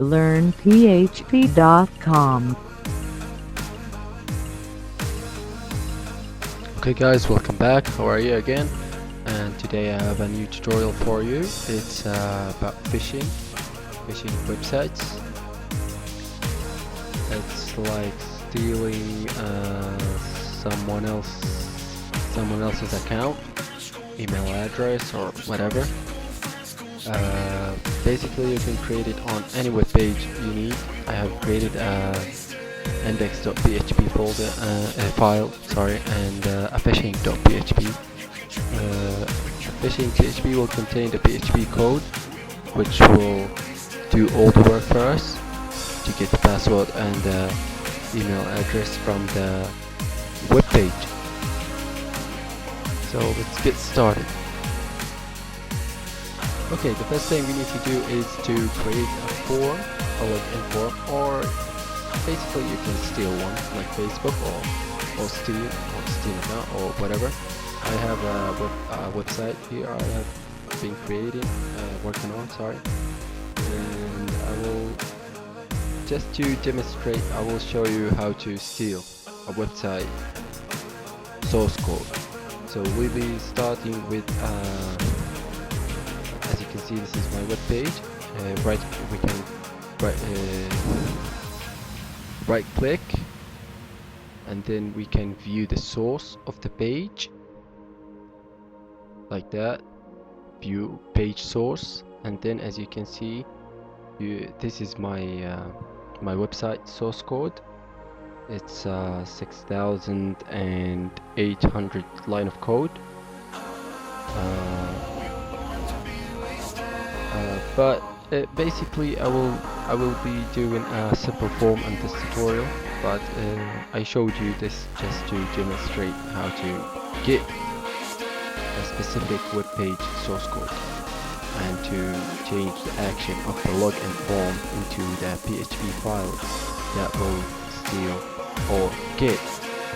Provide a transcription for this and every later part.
learnphp.com. Okay guys, welcome back. How are you again? And today I have a new tutorial for you. It's about phishing websites. It's like stealing someone else's account, email address or whatever. Basically you can create it on any web page you need. I have created a index.php folder, file, and a phishing.php. Phishing.php will contain the PHP code, which will do all the work for us to get the password and the email address from the web page. So let's get started. Okay, the first thing we need to do is to create a form, a login form, or basically you can steal one like Facebook or Steam account or whatever. I have a website here I have been creating, working on, and I will, just to demonstrate, I will show you how to steal a website source code. So we'll be starting with as you can see, this is my web page. We can right click, and then we can view the source of the page like that. View page source, and then as you can see, this is my my website source code. It's 6,800 line of code. But basically I will be doing a simple form in this tutorial, but I showed you this just to demonstrate how to get a specific web page source code and to change the action of the login form into the PHP file that will steal or get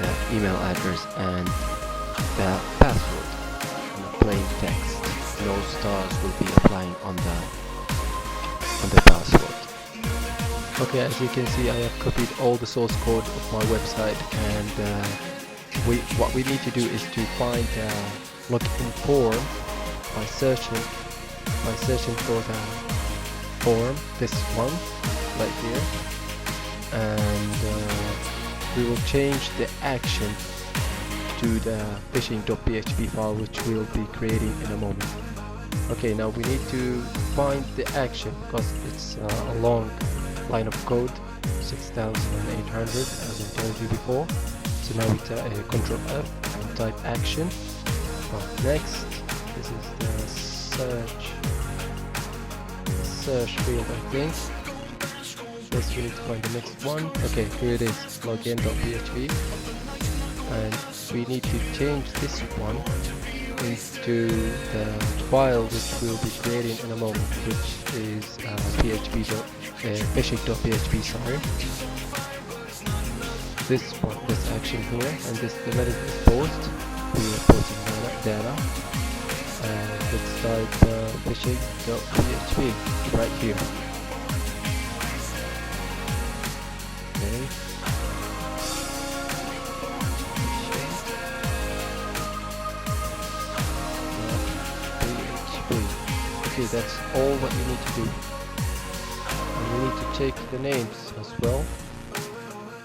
the email address and the password in plain text. No stars will be applying on the password. Okay, as you can see, I have copied all the source code of my website, and what we need to do is to find the login form by searching for the form, this one right here, and we will change the action to the phishing.php file, which we'll be creating in a moment. Okay, now we need to find the action because it's a long line of code, 6,800 as I told you before. So now we Control F and type action. Next, this is the search field, I think. First we need to find the next one. Okay, here it is, login.php, and we need to change this one into the file which we'll be creating in a moment, which is phishing.php, sorry. This one, this action here, and this the method is post. We are posting data, and let's type phishing.php right here. Okay. Okay, that's all what you need to do. And you need to check the names as well,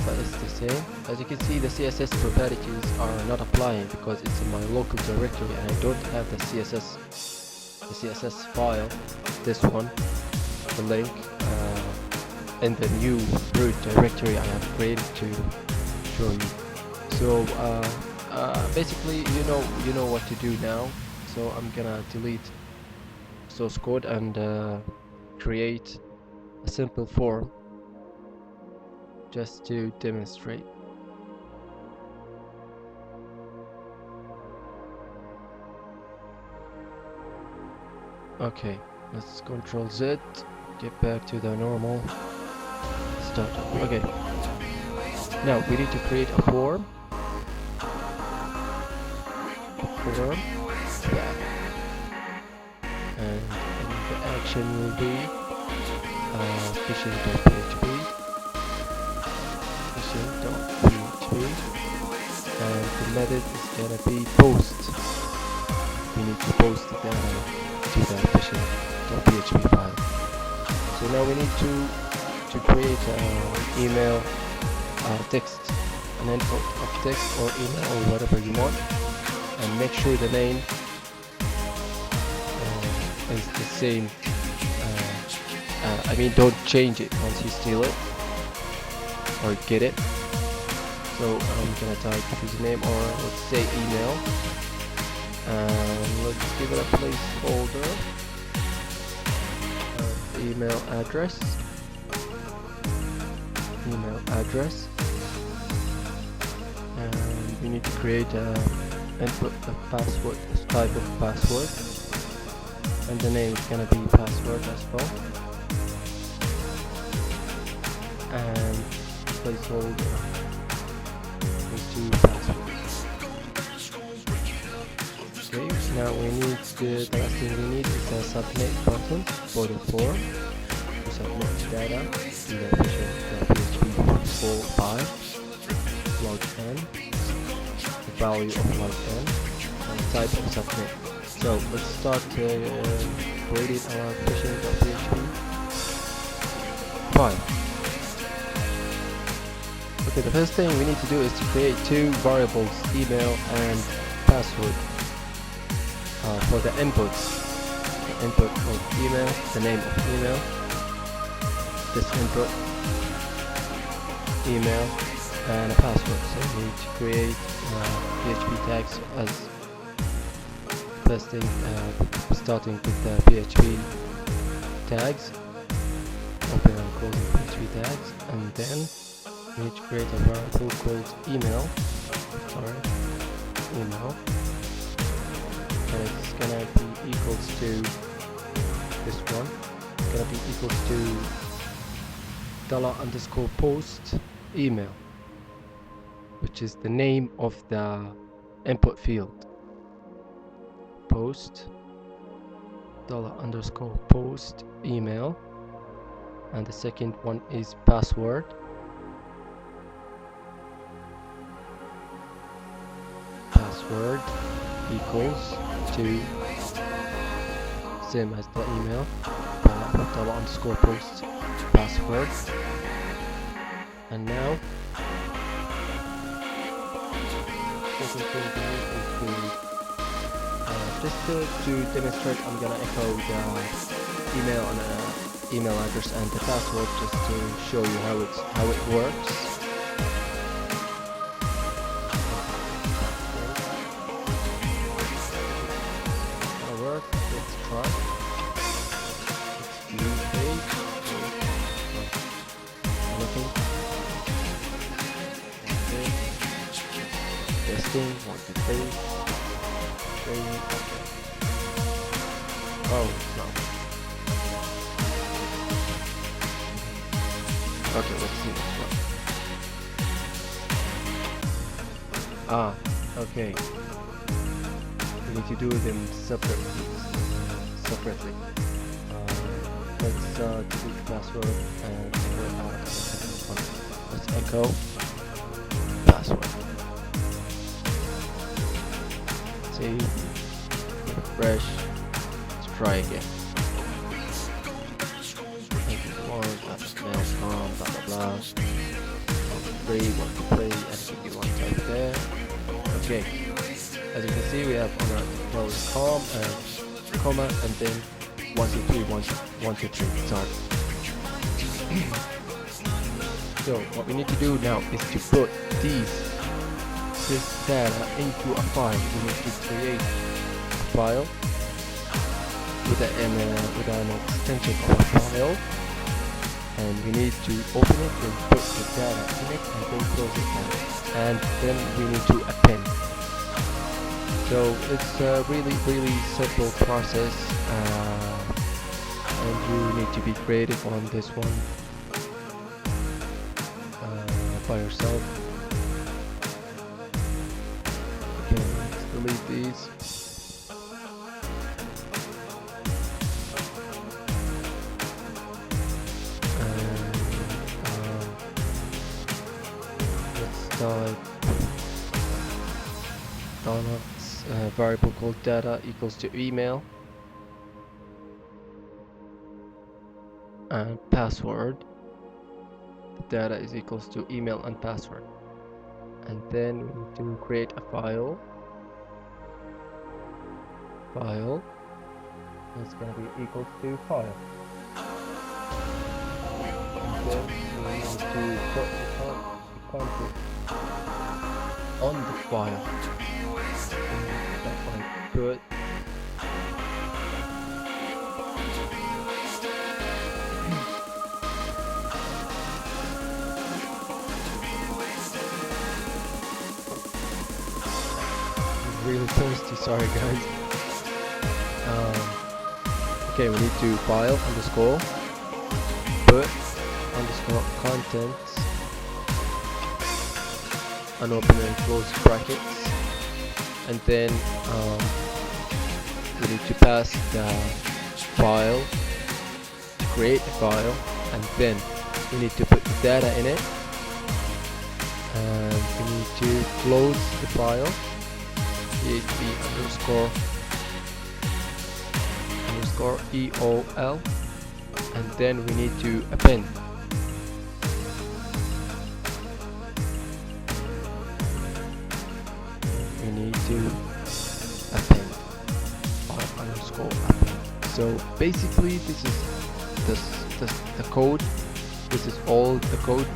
but it's the same. As you can see, the CSS properties are not applying because it's in my local directory and I don't have the CSS file, this one, the link, in the new root directory I have created to show you. So basically you know what to do now. So I'm gonna delete source code and create a simple form just to demonstrate. Okay, let's Control Z, get back to the normal start. Okay, now we need to create a form. Yeah. And the action will be phishing.php, and the method is gonna be post. We need to post the data to that phishing.php file. So now we need to create email text, an input of text or email or whatever you want, and make sure the name is the same. I mean, don't change it once you steal it or get it. So I'm gonna type username, or let's say email, and let's give it a placeholder. Email address, and we need to create input a password, this type of password, and the name is gonna be password as well, and placeholder is to password. Okay, now we need the last thing we need is a submit button for the form to submit data to the phishing.php file, log n, the value of log n, and type of submit. So let's start creating our phishing.php file. Okay, the first thing we need to do is to create two variables, email and password, for the inputs. The input of email, the name of email, this input, email, and a password. So we need to create PHP tags as first thing, starting with the PHP tags, open and closing PHP tags, and then we need to create a variable called email, and it's gonna be equals to this one. It's gonna be equals to $_post email, which is the name of the input field. Post $_post email, and the second one is password. Password equals to same as the email, $_post password. And now second thing we need is just to demonstrate, I'm gonna echo the email and email address and the password just to show you how it works. Let's try. New page. Anything. Okay. Testing. 1, 2, 3. Okay. Oh no. Okay, let's see what's wrong. Okay. We need to do them separately. Let's delete the password and let's echo password. Save, refresh, let's try again. Free, want to play, anything you want to type there. Okay. As you can see, we have on our com and comma, and then 1, 2, 3, 1, 2, 3, start. So what we need to do now is to put this data into a file. We need to create a file with an extension of a file, and we need to open it and put the data in it, and then close it down, and then we need to append. So it's a really simple process, and you need to be creative on this one by yourself. Okay, let's delete these. type downloads variable called data equals to email and password. The data is equals to email and password, and then we need to create a file. It's going to be equal to file. And then we need to put the content on the file. That one put really thirsty, sorry guys. Okay, we need to file underscore put underscore contents and open and close brackets, and then we need to pass the file to create the file, and then we need to put the data in it, and we need to close the file, php underscore eol, and then we need to append. We need to append file underscore append. So basically this is the code. This is all the code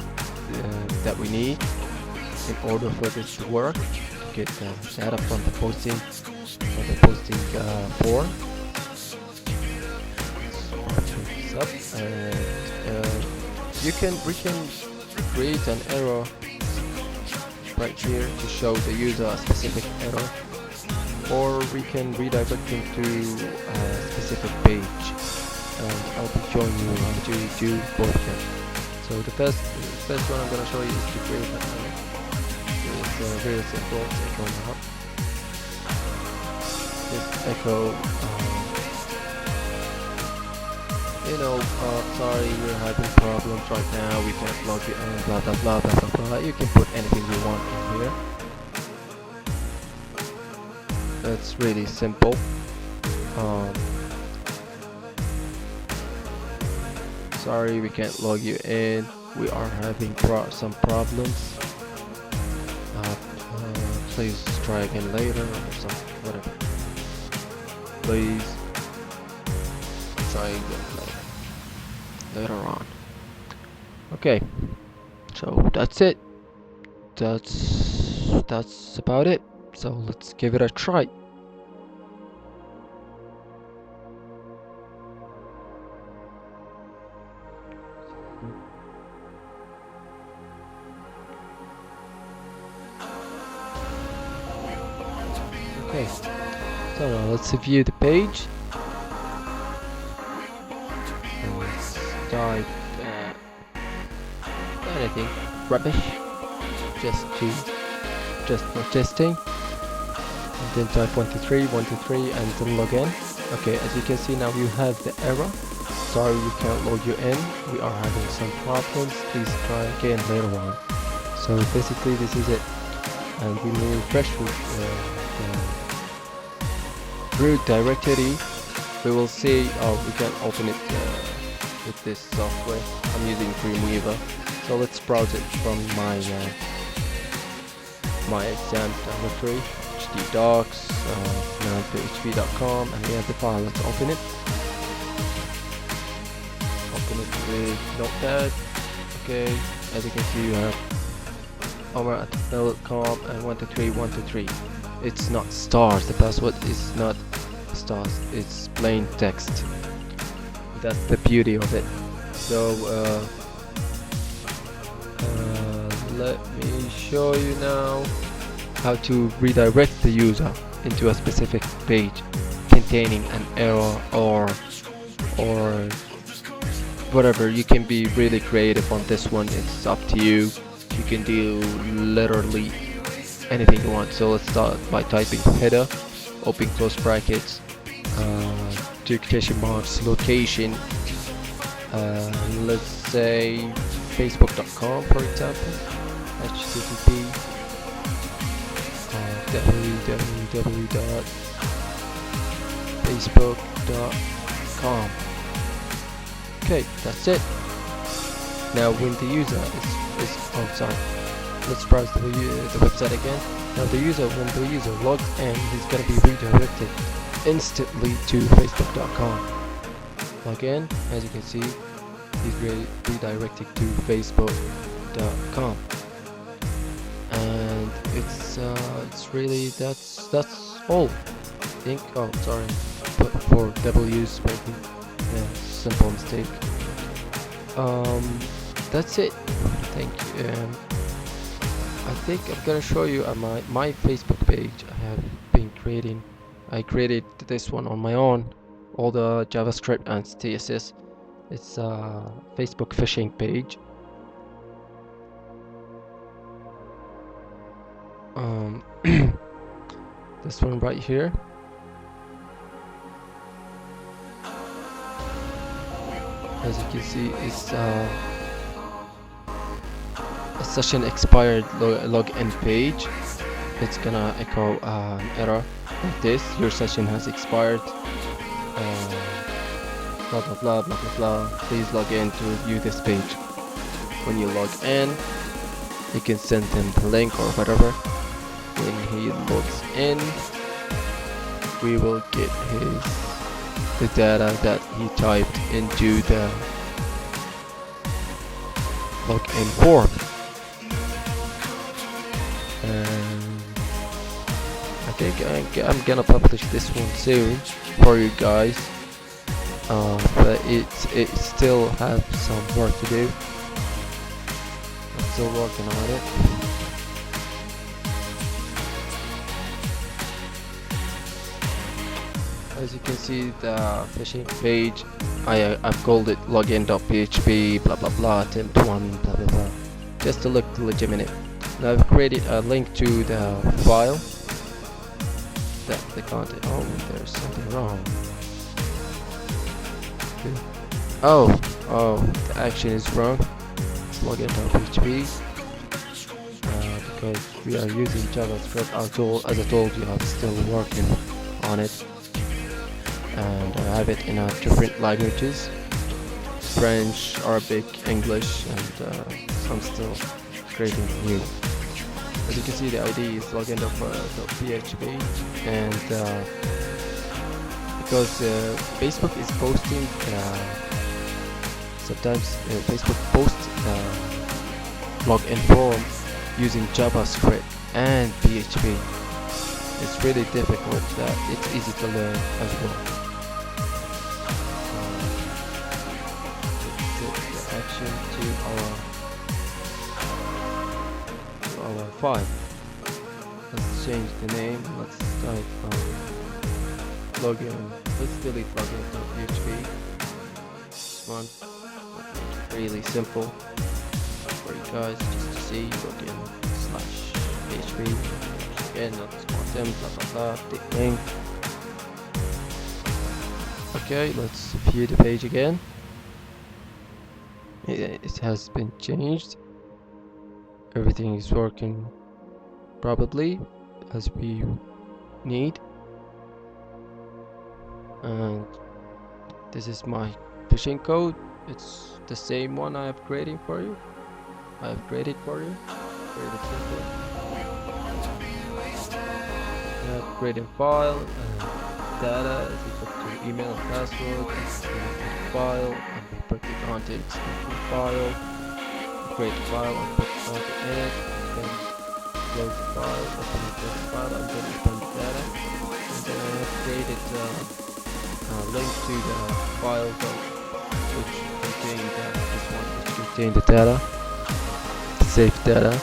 that we need in order for this to work, to get the data from the posting form. And we can create an error right here to show the user a specific error, or we can redirect them to a specific page, and I'll be showing you how to do both of them. So the first one I'm going to show you is to create an error. It's very simple. It's echo now. Just echo sorry, we're having problems right now, we can't log you in, blah blah blah blah blah blah. You can put anything you want in here. That's really simple. Sorry, we can't log you in, we are having some problems. Please try again later or something, whatever. Please try again later on. Okay, so that's it. That's about it. So let's give it a try. Okay, so now let's view the page. And let's type anything rubbish, just for testing, and then type 123 and then log in. Okay, as you can see now you have the error. Sorry, we can't log you in, we are having some problems, please try again later on. So basically this is it, and we will refresh with root directory. We will see, we can open it with this software. I'm using Dreamweaver, so let's browse it from my exam directory, htdocs, php.com, and we have the file. Let's open it. Open it with Notepad. Okay, as you can see, you have Al-Mharmeh.com and 123. It's not stars. The password is not stars. It's plain text. That's the beauty of it. So let me show you now how to redirect the user into a specific page containing an error or whatever. You can be really creative on this one. It's up to you. You can do literally anything you want. So let's start by typing header, open close brackets, two quotation marks, location, let's say facebook.com for example, http www.facebook.com. Okay, that's it. Now when the user is oh sorry, let's browse the website again. Now when the user logs in, he's gonna be redirected instantly to facebook.com. Log in, as you can see, he's redirected to facebook.com, and it's really that's all. I think. Oh, sorry, put 4 W's, maybe. Yeah, simple mistake. That's it. Thank you. I think I'm gonna show you my Facebook page. I created this one on my own, all the JavaScript and CSS. It's a Facebook phishing page. This one right here. As you can see, it's a session expired login page. It's gonna echo an error like this: your session has expired. Blah blah blah blah blah blah. Please log in to view this page. When you log in, you can send him the link or whatever. When he logs in, we will get the data that he typed into the login form. And I think I'm gonna publish this one soon for you guys, but it still have some work to do. I'm still working on it. As you can see, the phishing page, I've called it login.php blah blah blah attempt 1 blah blah blah, just to look legitimate. Now I've created a link to the file that the content. Oh, there's something wrong. Oh, the action is wrong. It's login.php because we are using JavaScript. As I told you, I'm still working on it, and I have it in different languages: French, Arabic, English, and I'm still creating new. As you can see, the ID is login.php, and because Facebook is posting sometimes Facebook posts login form using JavaScript and PHP. It's really difficult. It's easy to learn as well. Let's set the action to our file. Let's change the name. Let's type login. Let's delete login.php. This one really simple for you guys just to see. Login/php. Again, not them, blah blah blah. The link. Okay, let's view the page again. It has been changed. Everything is working probably as we need, and this is my phishing code. It's the same one I have created for you. Very simple. I have created file data is equal to email and password. File and we put the contents into the file. Create the file and put the content in it. Then close the file, open the file, and then open the data. And then I have created a link to the file which contain the data, save data,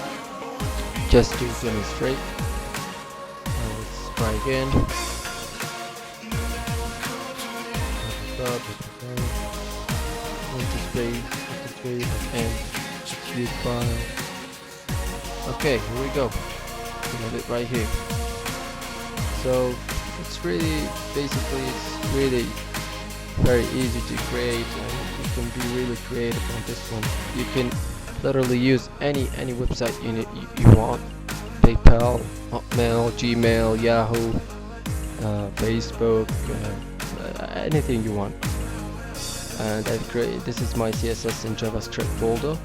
just to demonstrate. Let's try again. And view file. Okay, here we go. We have it right here. So it's really very easy to create, and you can be really creative on this one. You can literally use any website you want. PayPal, Hotmail, Gmail, Yahoo, Facebook, anything you want. And I've created, this is my CSS and JavaScript folder.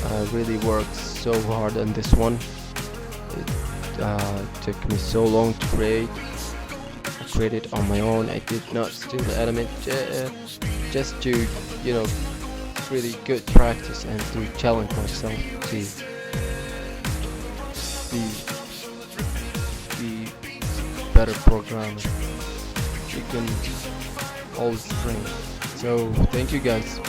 I really worked so hard on this one. It took me so long to create. I created on my own. I did not steal the element, just to, you know, really good practice and to challenge myself to be better programmer. You can always train. So thank you guys.